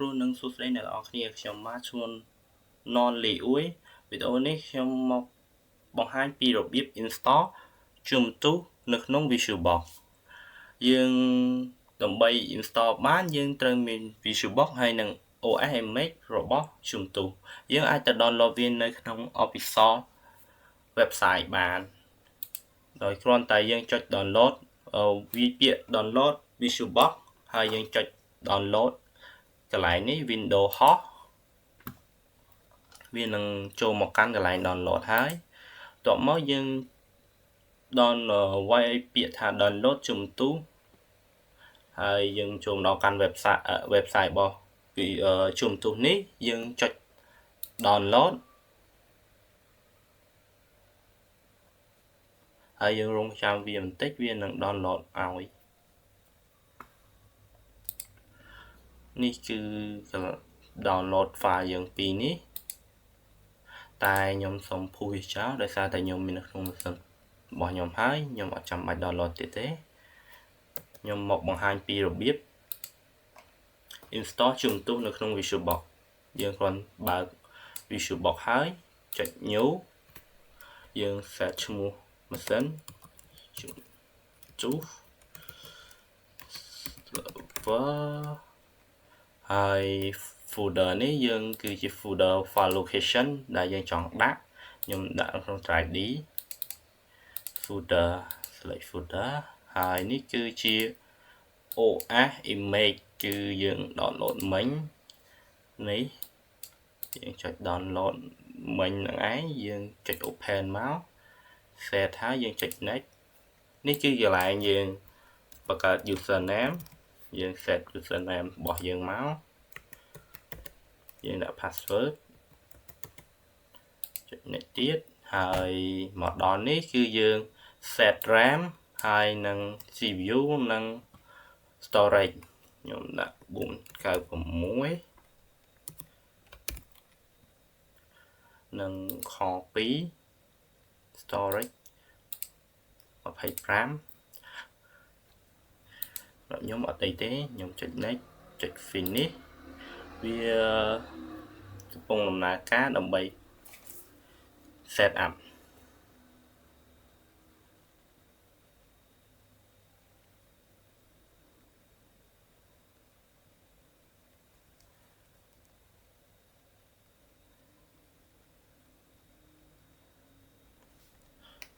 គ្រូនិងសួស្តីអ្នកនរគ្នាខ្ញុំបាទឈ្មោះ Non លីអ៊ុយវីដេអូនេះខ្ញុំមកបង្ហាញពីរបៀប install ជុំទូនៅក្នុង Visual Box យើងដើម្បី install បានយើងត្រូវមាន Visual Box ហើយនិង OS image របស់ជុំទូយើងអាចទៅ download វានៅក្នុង official website បានដោយគ្រាន់តែយើងចុច download វាពាក្យ download Visual Box ហើយយើងចុច download កន្លែងនេះ window ហោះវានឹងចូលមកកាន់កន្លែង download ហើយបន្ទាប់មកយើង វាយពាក្យថា download ជុំទូហើយយើងចូលដល់កាន់ website របស់ជុំទូនេះយើងចុច download ហើយយើងរងចាំវាបន្តិចវានឹង download ឲ្យនេះគឺ download file យើងពីរនេះតែខ្ញុំសូមភូសវាចោលដោយសារតែខ្ញុំមាននៅក្នុងម៉ាស៊ីនរបស់ខ្ញុំហើយខ្ញុំអត់ចាំបាច់ download ទៀតទេខ្ញុំមកបង្ហាញពីរបៀប install ជុំទូនៅក្នុង Visual Box យើងគ្រាន់បើក Visual Box ហើយចុច new យើង set ឈ្មោះម៉ាស៊ីនជុំទូ server ហើយ folder នេះយើងគឺជា folder file location ដែលយើងចង់ដាក់ខ្ញុំដាក់ក្នុង drive D folder select folder ហើយនេះគឺជា OS image គឺយើង download មិញនេះយើងចុច download មិញហ្នឹងឯងយើងចុច open មក set ហើយយើងចុច next នេះគឺកន្លែងយើងបង្កើត username យើង set username របស់យើងមកយើងដាក់ password ចុច next ទៀតហើយមកដល់នេះគឺយើង set RAM ហើយនិង CPU និង storage ខ្ញុំដាក់496និង core 2 storage 25ខ្ញុំអត់អីទេខ្ញុំចុច next ចុច finish វាកំពុងដំណើរការដើម្បី set up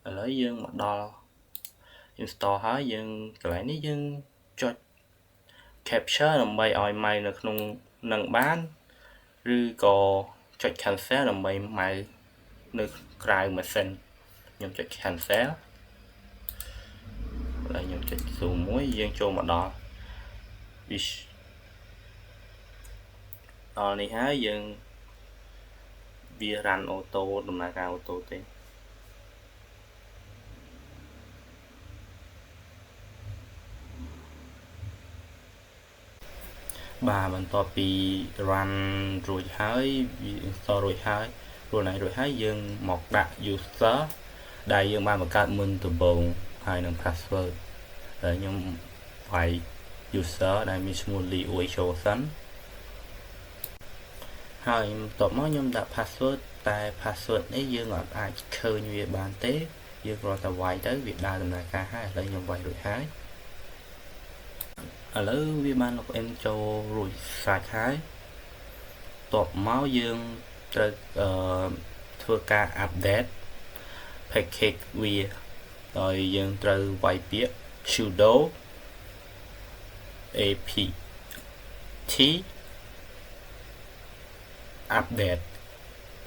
ឥឡូវយើងមកដល់ install ហើយយើងកន្លែងនេះយើងចុច capture ដើម្បីឲ្យម៉ៅនៅក្នុងនឹងបានឬក៏ចុច cancel ដើម្បីម៉ៅនៅក្រៅម៉ាស៊ីនខ្ញុំចុច cancel ហើយខ្ញុំចុច zoom មួយយើងចូលមកដល់ដល់នេះហើយយើងវា run auto ដំណើរការ auto ទេបាទបន្ទាប់ពី run រួចហើយ install រួចហើយខ្លួនឯងរួចហើយយើងមកដាក់ user ដែលយើងបានបង្កើតមុនដំបូងហើយនឹង password ហើយខ្ញុំវាយ user ដែលមានឈ្មោះ Lee Uyចូលសិនហើយបន្ទាប់មកខ្ញុំដាក់ password តែ password នេះយើងអត់អាចឃើញវាបានទេយើងគ្រាន់តែវាយទៅវាដើរដំណើរការហើយឥឡូវខ្ញុំវាយរួចហើយឥឡូវវាបាន login ចូលរួចស្រេចហើយបន្ទាប់មកយើងត្រូវធ្វើការ update package វាដោយយើងត្រូវវាយពាក្យ sudo apt update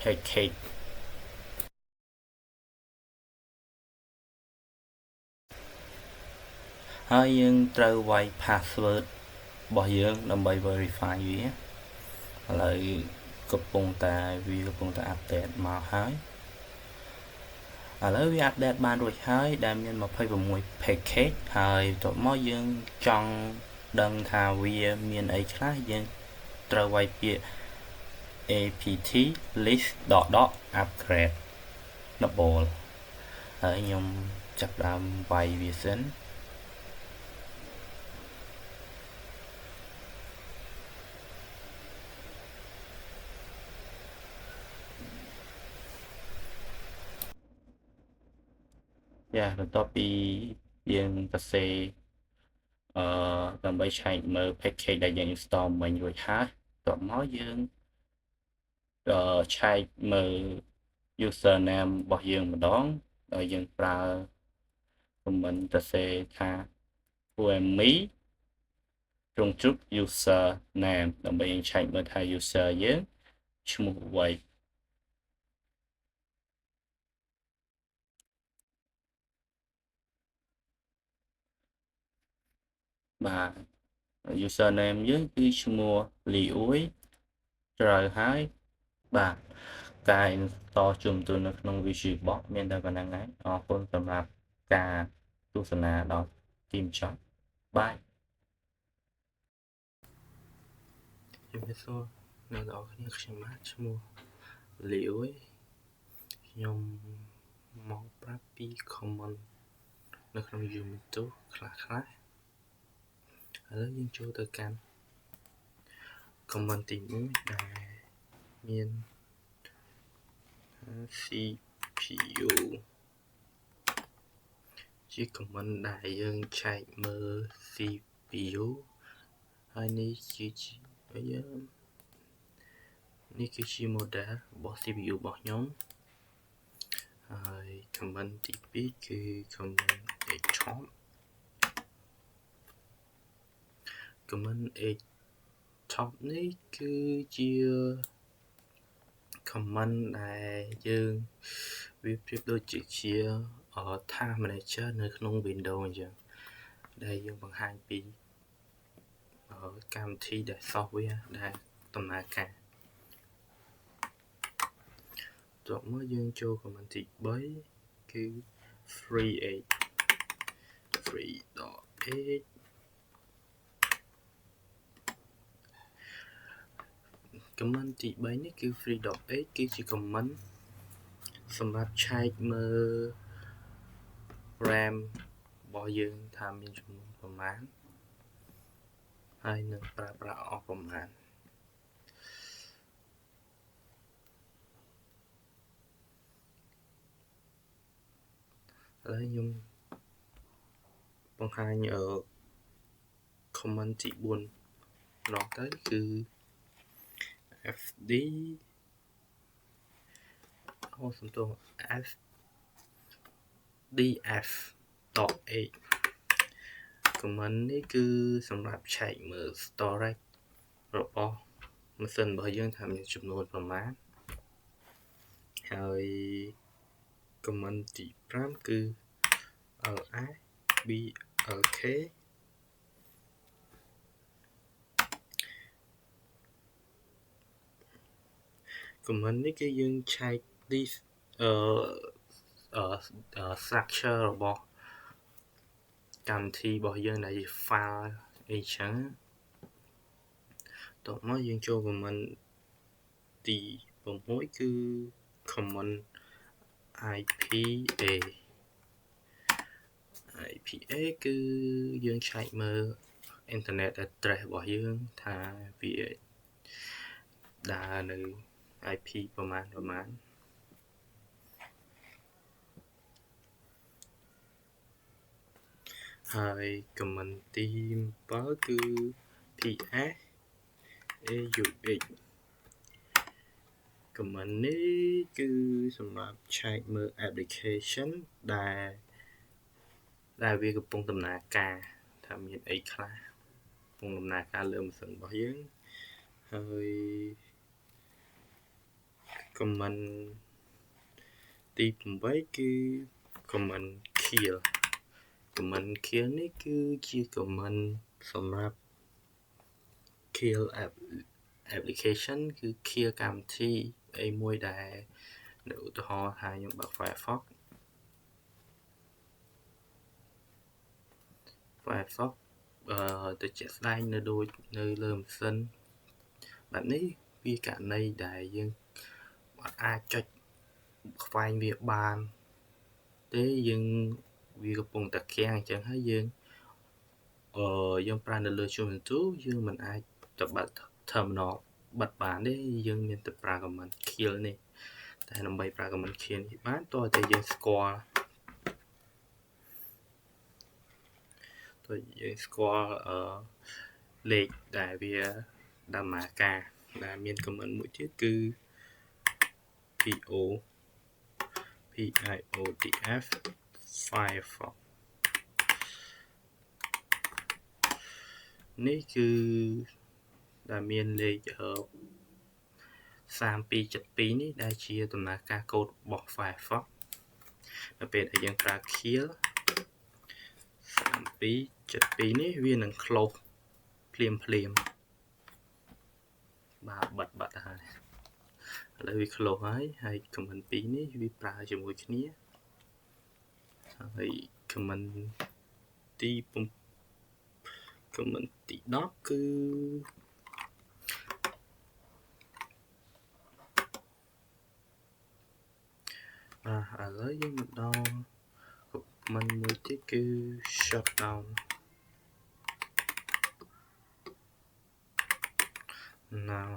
package ហើយយើងត្រូវវាយ password របស់យើងដើម្បី verify វាឥឡូវកំពុងតែ update មកហើយឥឡូវវា update បានរួចហើយដែលមាន26 package ហើយបន្ទាប់មកយើងចង់ដឹងថាវាមានអីខ្លះយើងត្រូវវាយពាក្យ apt list upgrade double ហើយខ្ញុំចាប់ដើមវាយវាសិនឥ យ៉ាបន្ទាប់ពីយើងសរសេរដើម្បីឆែកមើល package ដែលយើង install មិញរួចហើយបន្ទាប់មកយើងឆែកមើល username របស់យើងម្ដងដោយយើងប្រើ comment សរសេរថា whoame ត្រង់ជុក user name ដើម្បីយើងឆែកមើលថា user យើងឈ្មោះអ្វីបាទ user name យើងគឺឈ្មោះលីអ៊ួយត្រូវហើយបាទការ install ជុំទូនៅក្នុង Visual Box មានតែប៉ុណ្្នឹងហើយអរគុណសម្រាប់ការទស្សនាដល់ទីបញ្ចប់បាទជំរាបសួរអ្នកនរគ្នាខ្ញុំបាទឈ្មោះលីអ៊ុយខ្ញុំមកប្រាប់ពី comment នៅក្នុង YouTube ខ្លះៗឥឡូវយើងចូលទៅកាន់ comment ទី1ដែលមាន CPU ជា comment ដែលយើងឆែកមើល CPU ហើយនេះគឺជា model របស់ CPU របស់ខ្ញុំហើយ comment ទី2គឺ comment top comment top នេះគឺជា comment ដែលយើងវាប្រៀបដូចជា task manager នៅក្នុង Windows អញ្ចឹងដែលយើងបង្ហាញពីកម្មវិធីដែល software ដែលដំណើរការបន្ទាប់មកយើងចូល comment ទី3គឺ free.8 comment ទី3នេះគឺ free.8 គឺជា comment សម្រាប់ឆែកមើល RAM របស់យើងថាមានចំនួនប្រមាណហើយនឹងប្រើប្រាស់អស់ប្រមាណឥឡូវខ្ញុំបង្ហាញcomment ទី4ម្ដងទៅគឺ FDF.8 comment នេះគឺសម្រាប់ឆែកមើល storage របស់ម៉ាស៊ីនរបស់យើងថាមានចំនួនប្រមាណហើយ comment ទី5គឺ LSBLK comment នេះគឺយើងឆែក list structure របស់កម្មវិធីរបស់យើងដែលជា file អីចឹងតោះមកយើងចូល comment ទី6គឺ comment IPA គឺយើងឆែកមើល internet address របស់យើងថាវាដើរនៅ IP ប្រមាណហើយ comment ទី7គឺ PSAUX comment នេះគឺសម្រាប់ឆែកមើល application ដែលវាកំពុងដំណើរការថាមានអីខ្លះកំពុងដំណើរការលើម៉ាស៊ីនរបស់យើងហើយ comment ទី8គឺ comment kill នេះគឺជា comment សម្រាប់ kill application គឺ kill កម្មវិធីអីមួយដែលឧទាហរណ៍ថាខ្ញុំបើក Firefox ទៅជាក់ស្ដែងនៅដូចនៅលើម៉ាស៊ីនបែបនេះវាករណីដែលយើងអាចចុចខ្វែងវាបានទេវាកំពុងតែគាំងអញ្ចឹងហើយយើងប្រើនៅលើ Ubuntu យើងមិនអាចទៅបើក terminal បិទបានទេយើងមានតែប្រើ command kill នេះតែដើម្បីប្រើ command kill នេះបានតើតែយើងស្គាល់ tôiយើងស្គាល់លេខដែលវាដំណើរការដែលមាន comment មួយទៀតគឺ PIOTF Firefox នេះគឺដែលមានលេខ3272នេះដែលជាដំណើរការកូដរបស់ Firefox នៅពេលដែលយើងប្រើ kill 3272នេះវានឹង close ភ្លាមបាទបាត់ហើយឥឡូវវា close ហើយ comment 2នេះវាប្រើជាមួយគ្នាហើយ comment ទី10គឺឥឡូវយើងមកដល់ comment មួយទៀតគឺ shutdown now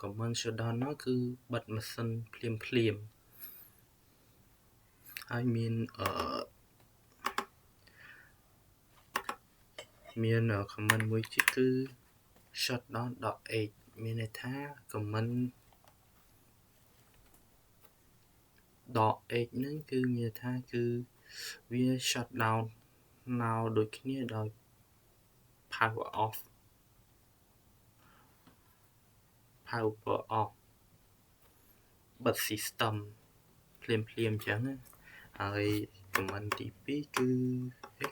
comment shutdown នោះគឺបិទម៉ាស៊ីនភ្លាមហើយមាន comment មួយទៀតគឺ shutdown.h មានន័យថា comment .h ហ្នឹងគឺមានន័យថាគឺវា shutdown now ដូចគ្នាដោយ power off បិទ system ភ្លាមអញ្ចឹងណាហើយ comment ទី2គឺ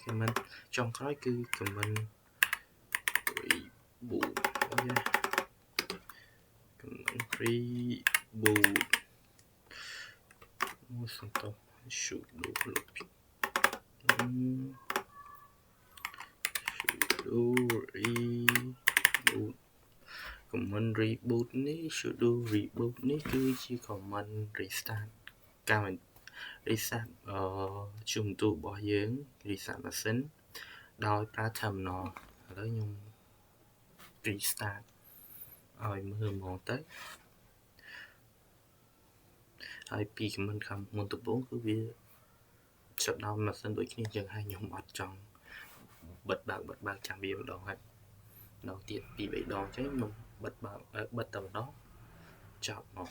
comment ចុងក្រោយគឺ comment rebootមួយសន្តោស sudo reboot comment reboot នេះ sudo reboot នេះគឺជា comment restart ការ reset ជំទូរបស់យើង reset ម៉ាស៊ីនដោយប្រើ terminal ឥឡូវខ្ញុំ restart ឲ្យមើលហ្មងទៅហើយពី comment ខាងមុនដំបូងគឺវា shutdown ម៉ាស៊ីនដូចគ្នាចឹងហើយខ្ញុំអត់ចង់បិទបើកចាំវាម្ដងហើយដល់ទៀត 2-3 ដងចឹងខ្ញុំបិទតែម្ដងចប់មក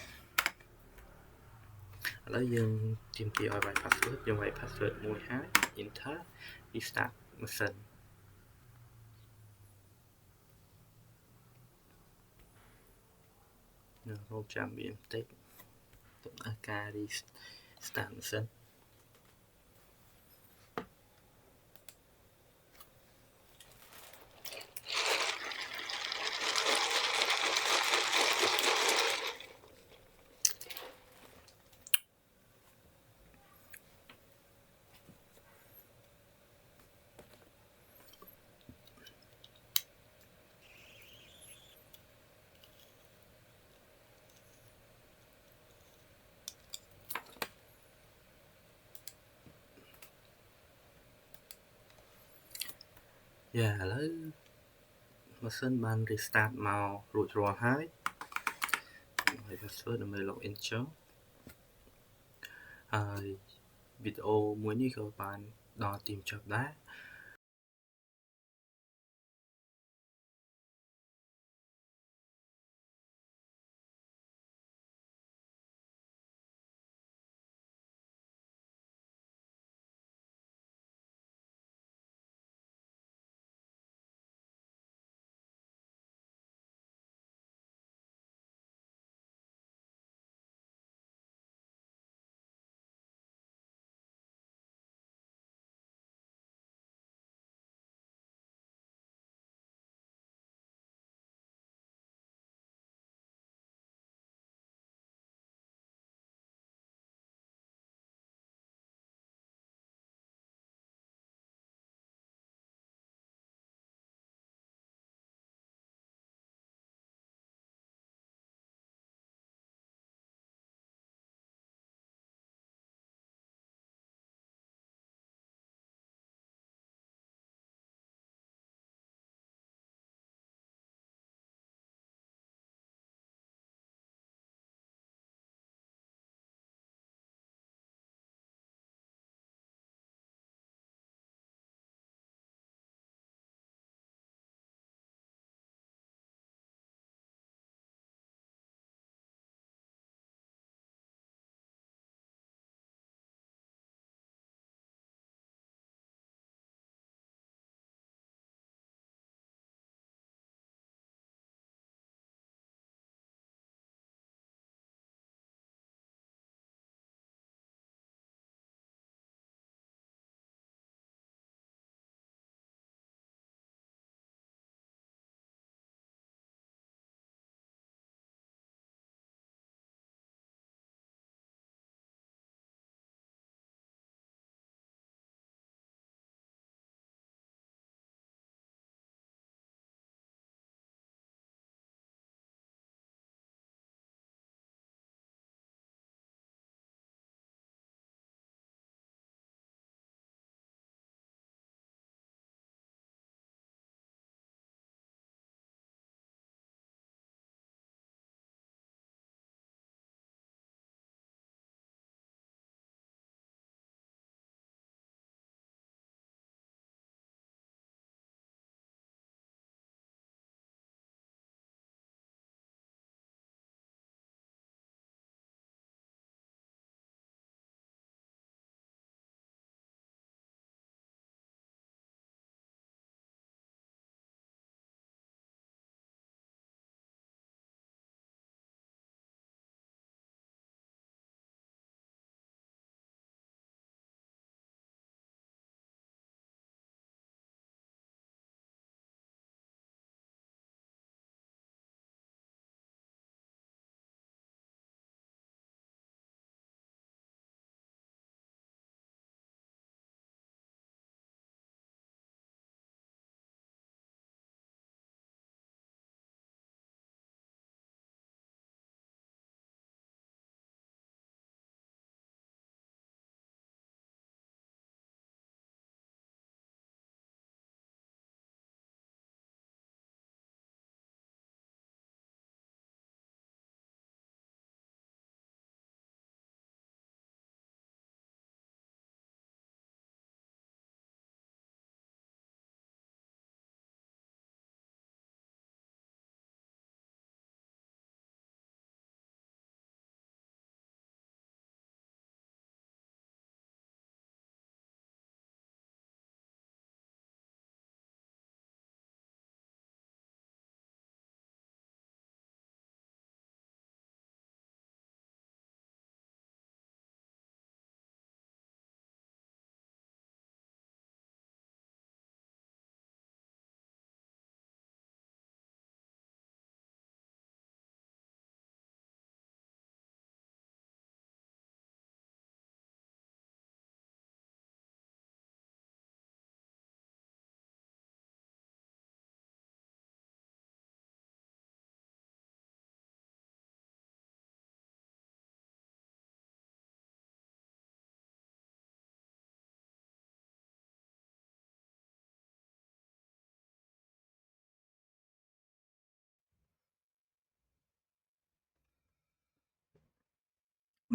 ឥឡូវយើងទាមទារឲ្យ password យើងវាយ password មួយហើយ enter restart ម៉ាស៊ីនរងចាំវាបន្តិចដំណើរការ restart ម៉ាស៊ីនឥឡូវម៉ាស៊ីនបាន restart មករួចរាល់ហើយ password ដើម្បី login ចុះហើយវីដេអូមួយនេះក៏បានដល់ទីបញ្ចប់ដែរ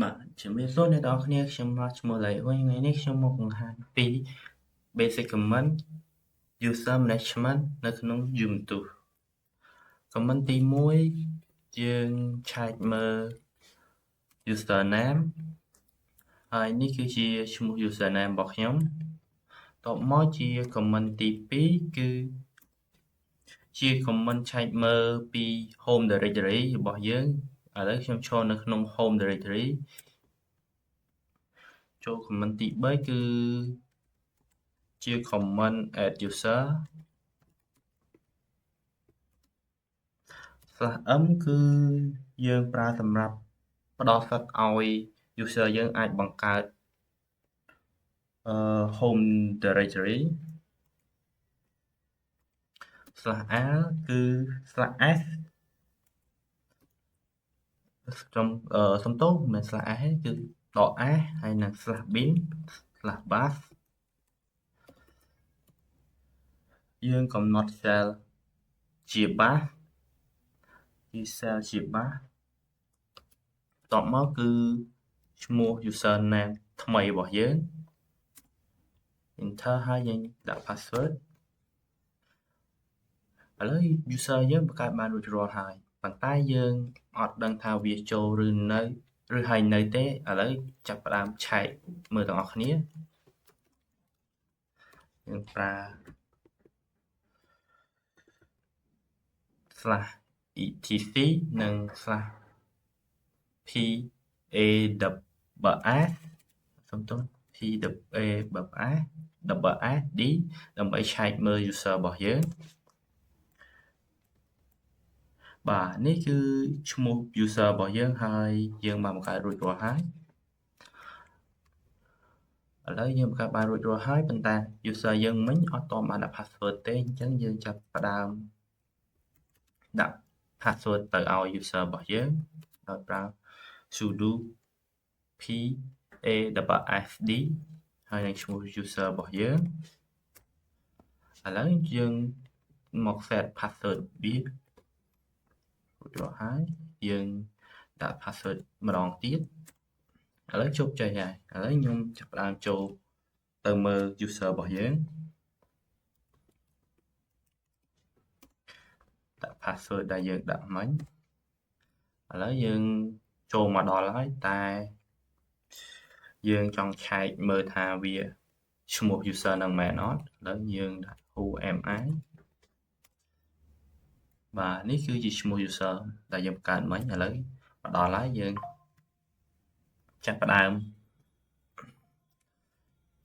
បាទជំរាបសួរអ្នកនរគ្នាខ្ញុំមកឈ្មោះឡៃវិញថ្ងៃនេះខ្ញុំមកបង្ហាញពី Basic Command User Management នៅក្នុង Ubuntu Command ទី1យើងឆែកមើល Username ហើយនេះគឺជាឈ្មោះ Username របស់ខ្ញុំតបមកជា Command ទី2គឺជា Command ឆែកមើលពី Home Directory របស់យើងឥឡូវខ្ញុំឈរនៅក្នុង Home Directory ចូល command ទី3គឺជា command add user /m គឺយើងប្រើសម្រាប់ផ្ដល់សិទ្ធិឲ្យ user យើងអាចបង្កើតhome directory /l គឺ /s សំទោសមិនមែន /s គឺដក s ហើយនិង /bin /bash យើងកំណត់ cell ជា bash គឺ cell ជា bash តបមកគឺឈ្មោះ username ថ្មីរបស់យើង enter ហើយយើងដាក់ password ឥឡូវ user យើងបង្កើតបានរួចរាល់ហើយប៉ុន្តែយើងអត់ដឹងថាវាចូលឬនៅឬហើយនៅទេឥឡូវចាប់ផ្ដើមឆែកមើលទាំងអស់គ្នាយើងប្រើ /etc និង /paws សំទោស paws d ដើម្បីឆែកមើល user របស់យើងបាទនេះគឺឈ្មោះ user របស់យើងហើយយើងបានបង្កើតរួចរាល់ហើយឥឡូវយើងបង្កើតបានរួចរាល់ហើយប៉ុន្តែ user យើងមិញអត់ទាន់បានដាក់ password ទេអញ្ចឹងយើងចាប់ផ្ដើមដាក់ password ទៅឲ្យ user របស់យើងដោយប្រើ sudo pasd ហើយនឹងឈ្មោះ user របស់យើងឥឡូវយើងមក set password វារួចរាល់ហើយយើងដាក់ password ម្ដងទៀតឥឡូវជោគជ័យហើយឥឡូវខ្ញុំចាប់ផ្ដើមចូលទៅមើល user របស់យើងដាក់ password ដែលយើងដាក់មិញឥឡូវយើងចូលមកដល់ហើយតែយើងចង់ឆែកមើលថាវាឈ្មោះ user នឹងមែនអត់ឥឡូវយើងដាក់ who am I បាទនេះគឺជាឈ្មោះ user ដែលយើងបង្កើតមិញឥឡូវមកដល់ហើយយើងចាប់ផ្ដើម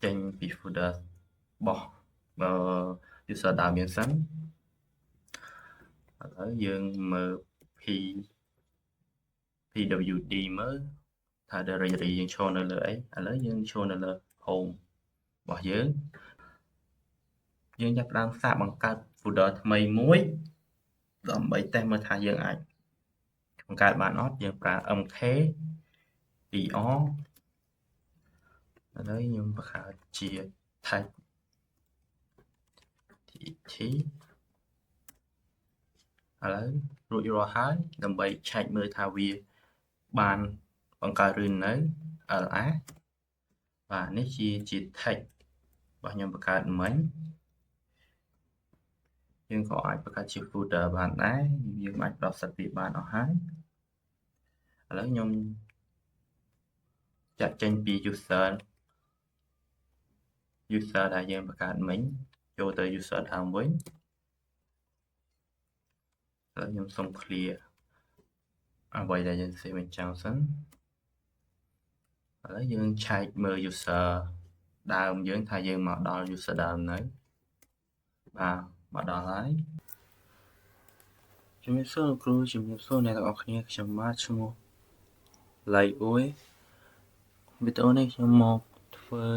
ចេញពី folder របស់ user ដើមយើងសិនឥឡូវយើងមើល pwd មើលថា directory យើងឈរនៅលើអីឥឡូវយើងឈរនៅលើ home របស់យើងចាប់ផ្ដើមសាកបង្កើត folder ថ្មីមួយដើម្បីតេស្តមើលថាយើងអាចបង្កើតបានអត់យើងប្រើ mk er ឥឡូវខ្ញុំបង្កើតជា type tt ឥឡូវរួចរាល់ហើយដើម្បីឆែកមើលថាវាបានបង្កើតឬនៅ ls បាទនេះជា text របស់ខ្ញុំបង្កើតមិញយើងក៏អាចបង្កើតជា folder បានដែរយើងអាចបដោះសិទ្ធវាបានអស់ហើយឥឡូវខ្ញុំចាក់ចេញពី user ដែលយើងបង្កើតមិញចូលទៅ user ដើមវិញឥឡូវខ្ញុំសុំ clear អ្វីដែលយើងសេវចោលសិនឥឡូវយើងឆែកមើល user ដើមយើងថាយើងមកដល់ user ដើមនៅបាទមកដល់ហើយជំរាបសួរលោកគ្រូជំរាបសួរអ្នកទាំងអស់គ្នាខ្ញុំបាទឈ្មោះឡៃអ៊ុយវីដេអូនេះខ្ញុំមកធ្វើ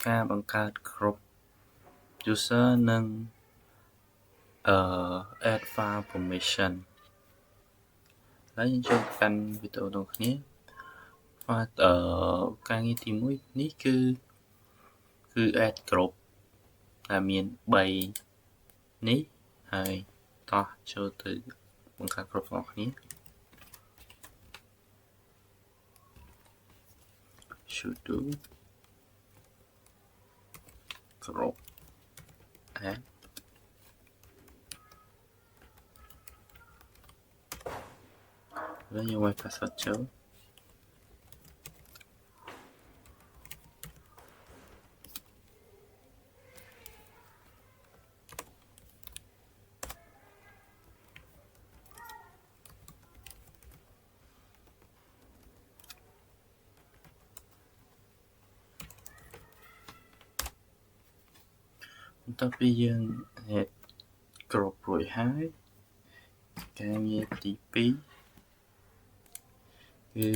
ការបង្កើតគ្រប់ user និងadd file permission ហើយយើងចូលកាន់វីដេអូរបស់គ្នាការងារទី1នេះគឺ add group ដែលមាន3នេះហើយតោះចូលទៅបង្កើត group របស់គ្នា should do group add rồi dùng passwordចូលបន្ទាប់ពីយើង add គ្រប់រួចហើយការងារទី2គឺ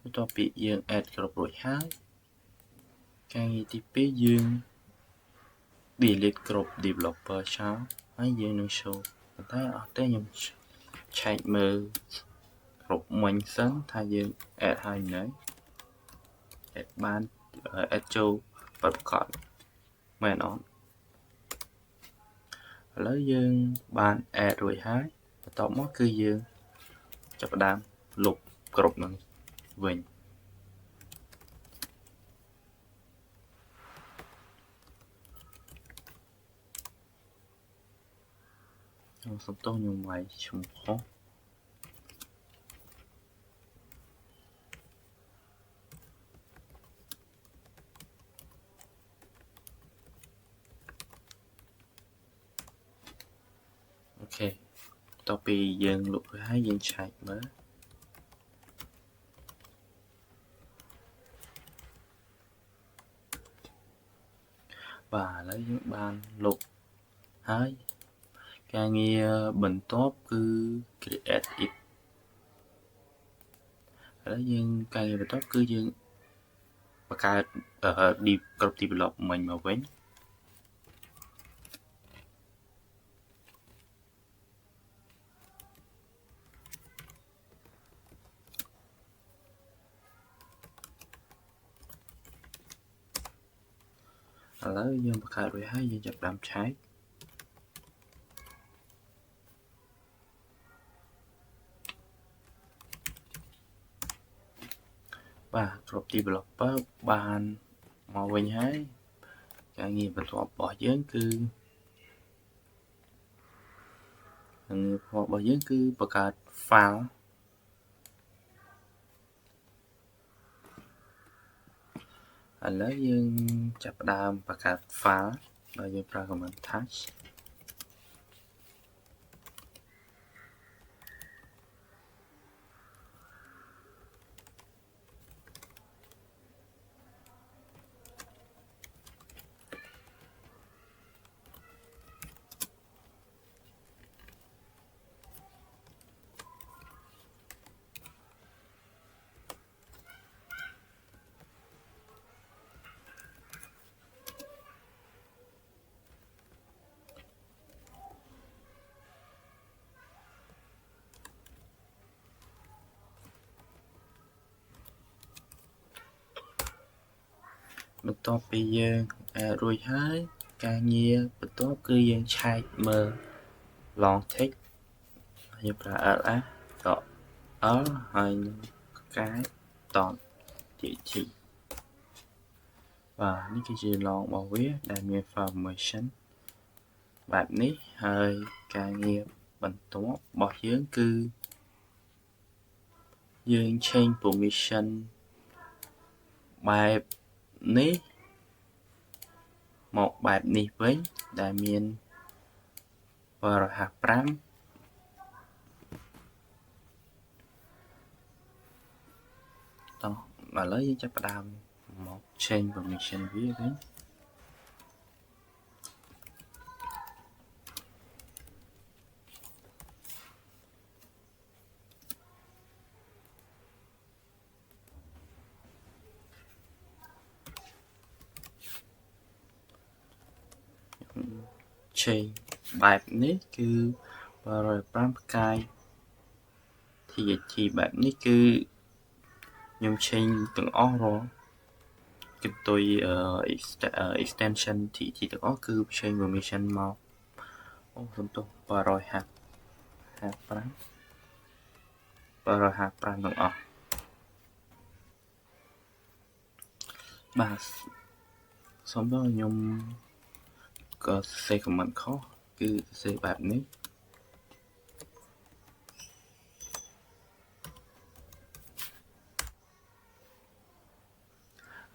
បន្ទាប់ពីយើង add គ្រប់រួចហើយការងារទី2យើង delete គ្រប់ developer ចោលហើយយើងនឹង show ប៉ុន្តែអត់ទេខ្ញុំឆែកមើលគ្រប់មិញសិនថាយើង add ហើយនៅ add បាន add ចូលប្រកបមែនអត់ឥឡូវយើងបាន add រួចហើយបន្ទាប់មកគឺយើងចាប់ផ្ដើមលុបគ្រប់នឹងវិញសំទោសខ្ញុំវាយឈ្មោះខុសអូខេបន្ទាប់ពីយើងលុបរួចហើយយើងឆែកមើលបាទឥឡូវយើងបានលុបហើយការងារបន្ទាប់គឺ create it ឥឡូវយើងការងារបន្ទាប់គឺយើងបង្កើតគ្រប់ develop មិញមកវិញឥឡូវយើងបង្កើតរួចហើយយើងចាប់ផ្ដើមឆែកបាទគ្រប់ developer បានមកវិញហើយការងារបន្ទាប់របស់យើងគឺបង្កើត file ឥឡូវយើងចាប់ផ្ដើមបង្កើត file ដោយយើងប្រើ command touch បន្ទាប់ពីយើងរួចហើយការងារបន្ទាប់គឺយើងឆែកមើល long text យើងប្រើ ls .l ហើយកែ .gt បាទនេះគឺជា long របស់វាដែលមាន information បែបនេះហើយការងារបន្ទាប់របស់យើងគឺយើង change permission បែបនេះមកបែបនេះវិញដែលមាន155តោះឥឡូវយើងចាប់ផ្ដើមមក change permission វាវិញchange បែបនេះគឺ155ផ្កាយ THT បែបនេះគឺខ្ញុំ change ទាំងអស់រាល់កន្ទុយ extension THT ទាំងអស់គឺ change permission មកសំទោស155ទាំងអស់ បាទសូមទោសខ្ញុំក៏សរសេរ comment ខុសគឺសរសេរបែបនេះ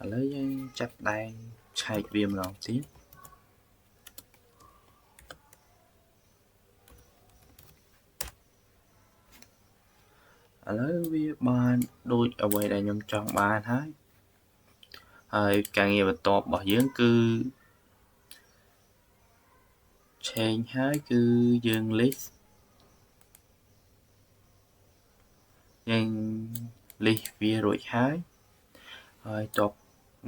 ឥឡូវយើងចាប់ដែងឆែកវាម្ដងទៀតឥឡូវវាបានដូចអ្វីដែលខ្ញុំចង់បានហើយការងារបន្ទាប់របស់យើងគឺ change ហើយគឺយើង list វារួចហើយតប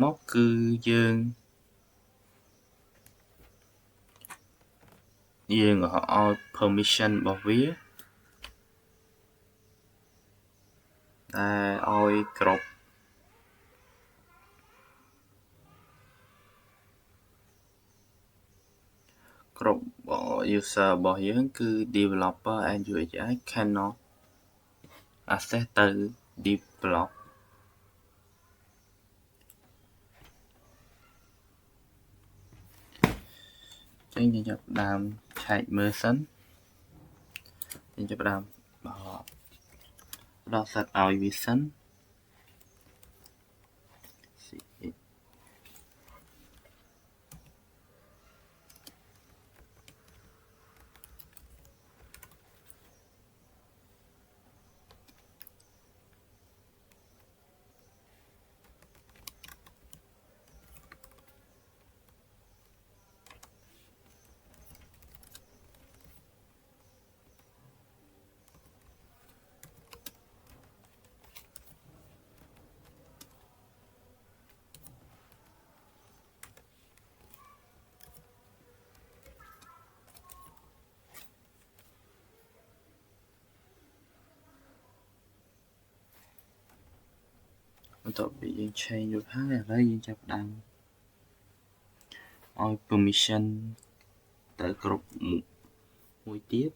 មកគឺយើងឲ្យ permission របស់វាតែឲ្យគ្រប់ user របស់យើងគឺ developer and UI cannot access ទៅ develop ចឹងយើងចាប់ដើមឆែកមើលសិនយើងចាប់ដើមដល់សិតឲ្យវាសិនបន្ទាប់ពីយើង change រួចហើយឥឡូវយើងចាប់ដើមឲ្យ permission ទៅគ្រប់មួយទៀត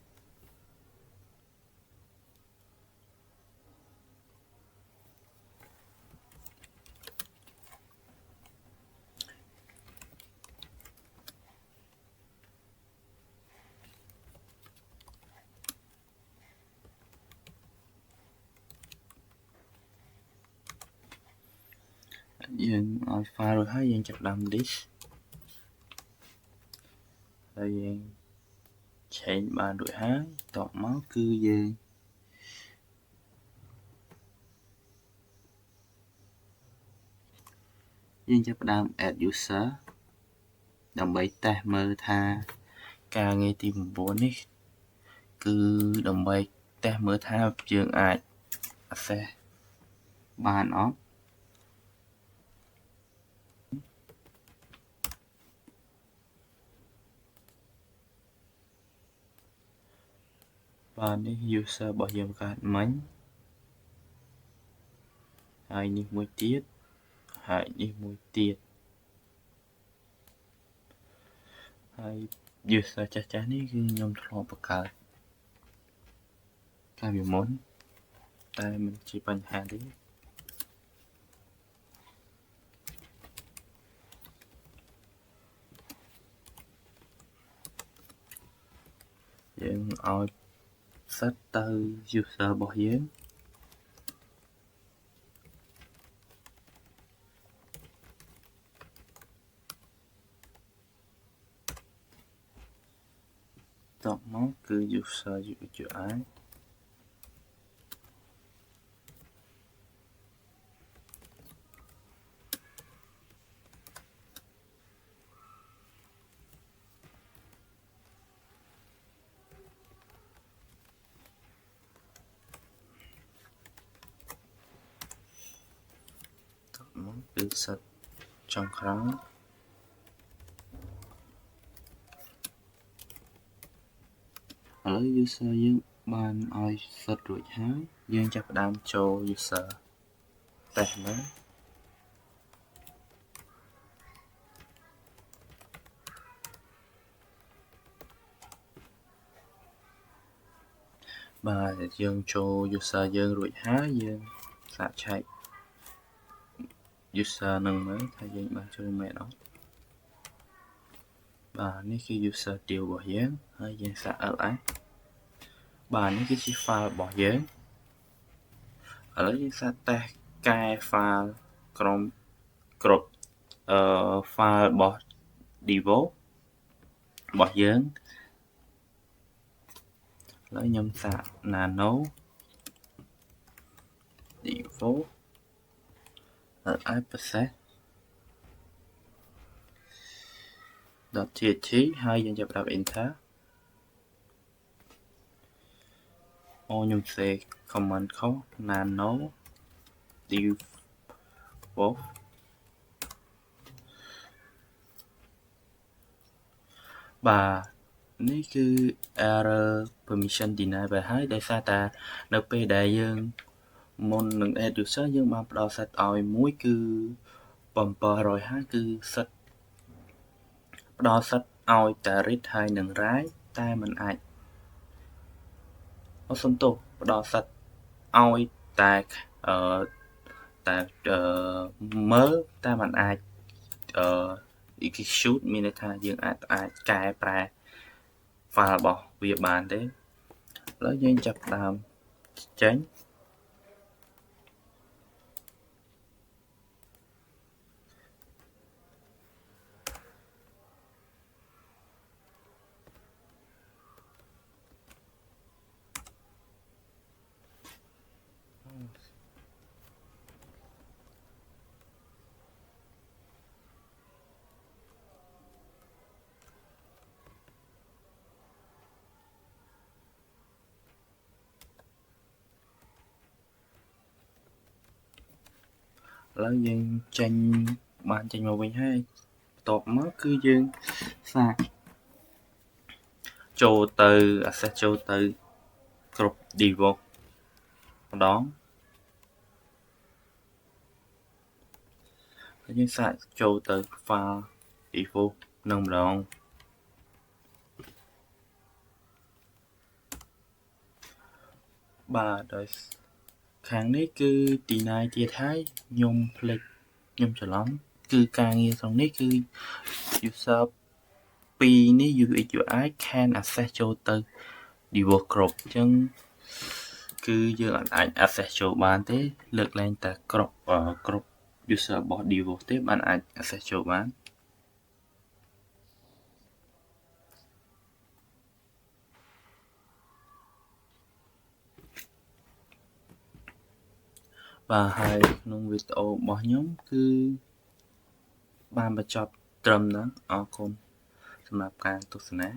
យើងឲ្យ file រួចហើយយើងចាប់ដើម list ហើយយើង change បានរួចហើយតបមកគឺយើងចាប់ផ្ដើម add user ដើម្បីតេស្តមើលថាការងារទី9នេះគឺដើម្បីតេស្តមើលថាយើងអាច access បានអត់បាទនេះ user របស់យើងកើតមិញហើយនេះមួយទៀតហើយនេះមួយទៀតហើយ user ចាស់នេះគឺខ្ញុំធ្លាប់បង្កើតកាលពីមុនតែមិនជាបញ្ហាទេយើងឲ្យ set ទៅ user របស់យើងតបមកគឺ user UI មកគឺ set ចុងក្រោយឥឡូវ user យើងបានឲ្យ set រួចហើយយើងចាប់ផ្ដើមចូល user តេស្តមើលបាទយើងចូល user យើងរួចហើយយើងសាកឆែក user នឹងមើលថាយើងបានចូលមែនអត់បាទនេះគឺ user deal របស់យើងហើយយើងសាក ls បាទនេះគឺជា file របស់យើងឥឡូវយើងសាកតេស្តកែ file គ្រប់file របស់ devo របស់យើងឥឡូវខ្ញុំសាក nano devo ls process .th ហើយយើងចាប់ដាក់ enter ខ្ញុំ save command ខុស nano devo បាទនេះគឺ error permission deny ទៅហើយដោយសារតែនៅពេលដែលយើងមុននឹង add user យើងបានផ្ដល់សិទ្ធឲ្យមួយគឺ750គឺសិទ្ធផ្ដល់សិទ្ធឲ្យតែ read ហើយនឹង write តែมันអាចសំទោសផ្ដល់សិទ្ធឲ្យតែមើលតែมันអាចexecute មានន័យថាយើងអាចកែប្រែ file របស់វាបានទេឥឡូវយើងចាប់ដើមចេញឥឡូវយើងចេញបានចេញមកវិញហើយបន្ទាប់មកគឺយើងសាកចូលទៅ access ចូលទៅគ្រប់ devo ម្ដងហើយយើងសាកចូលទៅ file devo នឹងម្ដងបាទដោយខាងនេះគឺ deny ទៀតហើយខ្ញុំភ្លេចខ្ញុំច្រឡំគឺការងារក្នុងនេះគឺ user 2នេះ UX UI can access ចូលទៅ devo គ្រប់អញ្ចឹងគឺយើងអាច access ចូលបានទេលើកលែងតែគ្រប់ user របស់ devo ទេបានអាច access ចូលបានបាទហើយក្នុងវីដេអូរបស់ខ្ញុំគឺបានបញ្ចប់ត្រឹមហ្នឹងអរគុណសម្រាប់ការទស្សនា